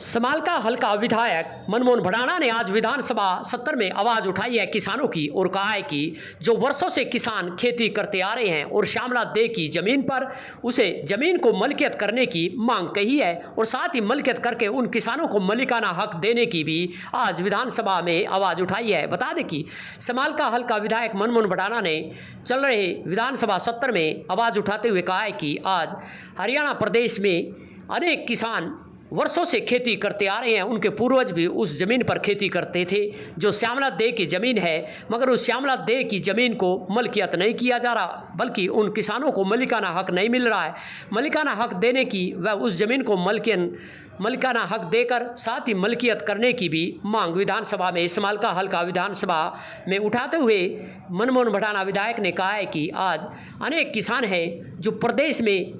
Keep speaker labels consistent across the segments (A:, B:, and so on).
A: समालका हल्का विधायक मनमोहन भडाना ने आज विधानसभा सत्र में आवाज उठाई है किसानों की और कहा है कि जो वर्षों से किसान खेती करते आ रहे हैं और श्यामला दे की जमीन पर उसे जमीन को मलकियत करने की मांग कही है और साथ ही मलकियत करके उन किसानों को मलिकाना हक देने की भी आज विधानसभा में आवाज उठाई है। बता दें कि समालका हल्का विधायक मनमोहन भडाना ने चल रहे विधानसभा सत्र में आवाज उठाते हुए कहा है कि आज हरियाणा प्रदेश में अनेक किसान वर्षों से खेती करते आ रहे हैं। उनके पूर्वज भी उस ज़मीन पर खेती करते थे जो श्यामला दे की ज़मीन है, मगर उस श्यामला दे की ज़मीन को मलकियत नहीं किया जा रहा, बल्कि उन किसानों को मलिकाना हक नहीं मिल रहा है। मलिकाना हक देने की व उस ज़मीन को मलिकाना हक देकर साथ ही मलकियत करने की भी मांग विधानसभा में समालका हल्का विधानसभा में उठाते हुए मनमोहन भडाना विधायक ने कहा है कि आज अनेक किसान हैं जो प्रदेश में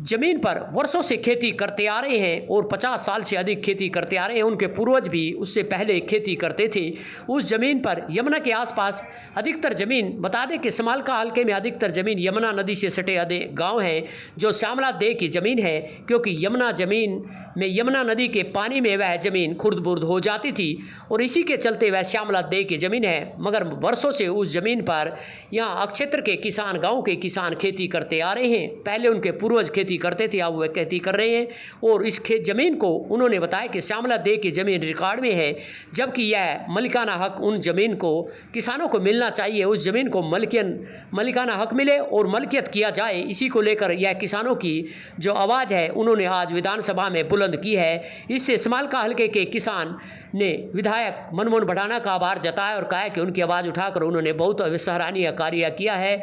A: ज़मीन पर वर्षों से खेती करते आ रहे हैं और 50 साल से अधिक खेती करते आ रहे हैं। उनके पूर्वज भी उससे पहले खेती करते थे। उस ज़मीन पर यमुना के आसपास अधिकतर ज़मीन, बता दें कि समालका हल्के में अधिकतर ज़मीन यमुना नदी से सटे गांव हैं जो श्यामला दे की ज़मीन है, क्योंकि यमुना नदी के पानी में वह ज़मीन खुर्द बुर्द हो जाती थी और इसी के चलते वह श्यामला दे की ज़मीन है। मगर वर्षों से उस ज़मीन पर यहाँ क्षेत्र के किसान, गाँव के किसान खेती करते आ रहे हैं। पहले उनके पूर्वज खेती करते थे, अब वह खेती कर रहे हैं और इस ज़मीन को उन्होंने बताया कि श्यामला दे की ज़मीन रिकॉर्ड में है, जबकि यह मलिकाना हक उन ज़मीन को किसानों को मिलना चाहिए। उस ज़मीन को मलिकाना हक मिले और मलकियत किया जाए। इसी को लेकर यह किसानों की जो आवाज़ है उन्होंने आज विधानसभा में बुलंद की है। इससे समालका हल्के के किसान ने विधायक मनमोहन भडाना का आभार जताया और कहा कि उनकी आवाज़ उठाकर उन्होंने बहुत सराहनीय कार्य किया है,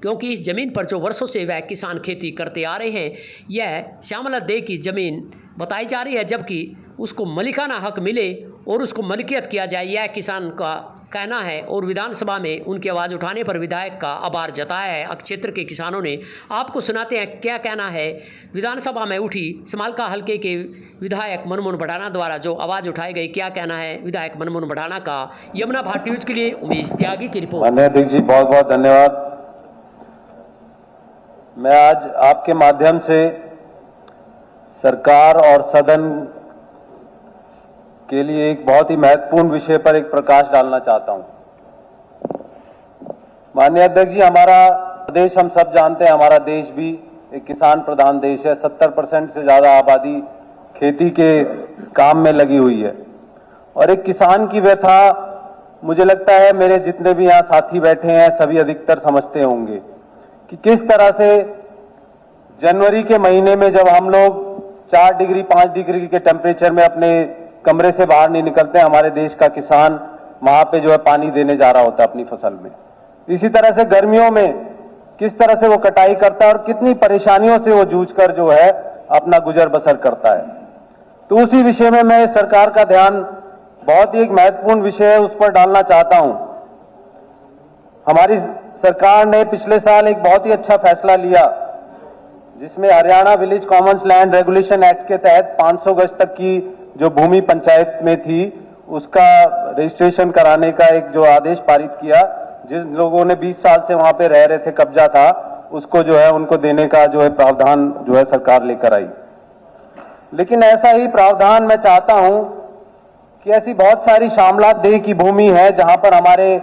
A: क्योंकि इस ज़मीन पर जो वर्षों से वह किसान खेती करते आ रहे हैं, यह श्यामला दे की ज़मीन बताई जा रही है, जबकि उसको मलिकाना हक मिले और उसको मलकियत किया जाए, यह किसान का कहना है। और विधानसभा में उनकी आवाज़ उठाने पर विधायक का आभार जताया है क्षेत्र के किसानों ने। आपको सुनाते हैं क्या कहना है विधानसभा में उठी समालका हल्के के विधायक मनमोहन भडाना द्वारा जो आवाज़ उठाई गई। क्या कहना है विधायक मनमोहन भडाना का। यमुना भारत न्यूज़ के लिए उमेश त्यागी की रिपोर्ट।
B: अध्यक्ष जी बहुत बहुत धन्यवाद। मैं आज आपके माध्यम से सरकार और सदन के लिए एक बहुत ही महत्वपूर्ण विषय पर एक प्रकाश डालना चाहता हूं। माननीय अध्यक्ष जी, हमारा देश, हम सब जानते हैं, हमारा देश भी एक किसान प्रधान देश है। 70% से ज्यादा आबादी खेती के काम में लगी हुई है और एक किसान की व्यथा, मुझे लगता है मेरे जितने भी यहाँ साथी बैठे हैं सभी अधिकतर समझते होंगे कि किस तरह से जनवरी के महीने में जब हम लोग 4 डिग्री 5 डिग्री के टेम्परेचर में अपने कमरे से बाहर नहीं निकलते, हमारे देश का किसान वहां पे जो है पानी देने जा रहा होता है अपनी फसल में। इसी तरह से गर्मियों में किस तरह से वो कटाई करता है और कितनी परेशानियों से वो जूझकर जो है अपना गुजर बसर करता है। तो उसी विषय में मैं सरकार का ध्यान, बहुत ही एक महत्वपूर्ण विषय है, उस पर डालना चाहता हूं। हमारी सरकार ने पिछले साल एक बहुत ही अच्छा फैसला लिया जिसमें Haryana village Commons land regulation act के तहत 500 गज तक की जो भूमि पंचायत में थी उसका रजिस्ट्रेशन कराने का एक जो आदेश पारित किया। जिन लोगों ने 20 साल से वहां पे रह रहे थे, कब्जा था, उसको जो है उनको देने का जो है प्रावधान जो है सरकार लेकर आई। लेकिन ऐसा ही प्रावधान मैं चाहता हूं कि ऐसी बहुत सारी श्यामला दे की भूमि है जहां पर हमारे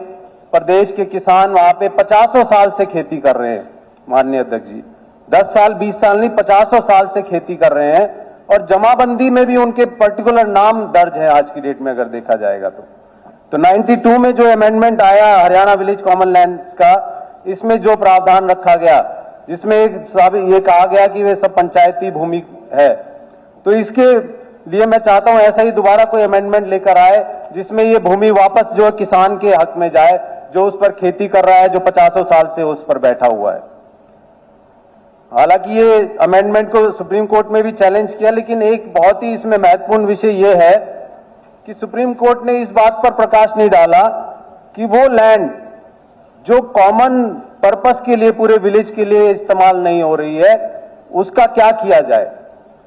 B: प्रदेश के किसान वहां पे 50 साल से खेती कर रहे हैं। माननीय अध्यक्ष जी, 10 साल 20 साल नहीं, 50 साल से खेती कर रहे हैं और जमाबंदी में भी उनके पर्टिकुलर नाम दर्ज है आज की डेट में अगर देखा जाएगा तो 92 में जो अमेंडमेंट आया हरियाणा विलेज कॉमन लैंड्स का, इसमें जो प्रावधान रखा गया जिसमें ये कहा गया कि वे सब पंचायती भूमि है, तो इसके लिए मैं चाहता हूं ऐसा ही दोबारा कोई अमेंडमेंट लेकर आए जिसमें ये भूमि वापस जो किसान के हक में जाए, जो उस पर खेती कर रहा है, जो 50 साल से उस पर बैठा हुआ है। हालांकि ये अमेंडमेंट को सुप्रीम कोर्ट में भी चैलेंज किया, लेकिन एक बहुत ही इसमें महत्वपूर्ण विषय ये है कि सुप्रीम कोर्ट ने इस बात पर प्रकाश नहीं डाला कि वो लैंड जो कॉमन पर्पस के लिए पूरे विलेज के लिए इस्तेमाल नहीं हो रही है उसका क्या किया जाए।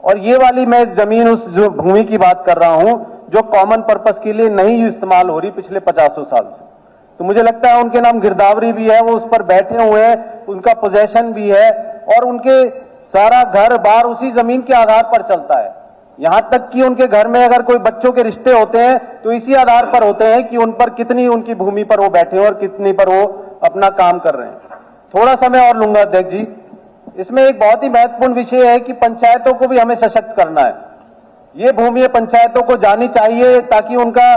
B: और ये वाली मैं जमीन, उस जो भूमि की बात कर रहा हूं जो कॉमन पर्पस के लिए नहीं इस्तेमाल हो रही पिछले 50 साल से, तो मुझे लगता है उनके नाम गिरदावरी भी है, वो उस पर बैठे हुए हैं, उनका पोजेशन भी है और उनके सारा घर बार उसी जमीन के आधार पर चलता है। यहां तक कि उनके घर में अगर कोई बच्चों के रिश्ते होते हैं तो इसी आधार पर होते हैं कि उन पर कितनी उनकी भूमि पर वो बैठे हैं और कितनी पर वो अपना काम कर रहे हैं। थोड़ा समय और लूंगा अध्यक्ष जी। इसमें एक बहुत ही महत्वपूर्ण विषय है कि पंचायतों को भी हमें सशक्त करना है। ये भूमि पंचायतों को जानी चाहिए ताकि उनका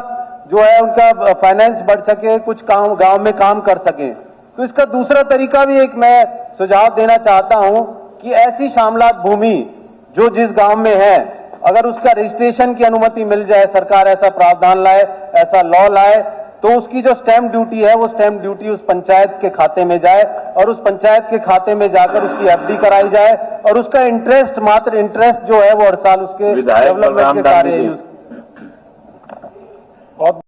B: जो है उनका फाइनेंस बढ़ सके, कुछ काम गांव में काम कर सके। तो इसका दूसरा तरीका भी एक मैं सुझाव देना चाहता हूं कि ऐसी शामलात भूमि जो जिस गांव में है, अगर उसका रजिस्ट्रेशन की अनुमति मिल जाए, सरकार ऐसा प्रावधान लाए, ऐसा लॉ लाए, तो उसकी जो स्टैंप ड्यूटी है वो स्टैंप ड्यूटी उस पंचायत के खाते में जाए और उस पंचायत के खाते में जाकर उसकी एफडी कराई जाए और उसका इंटरेस्ट, मात्र इंटरेस्ट जो है वो हर साल उसके डेवलपमेंट के कार्य यूज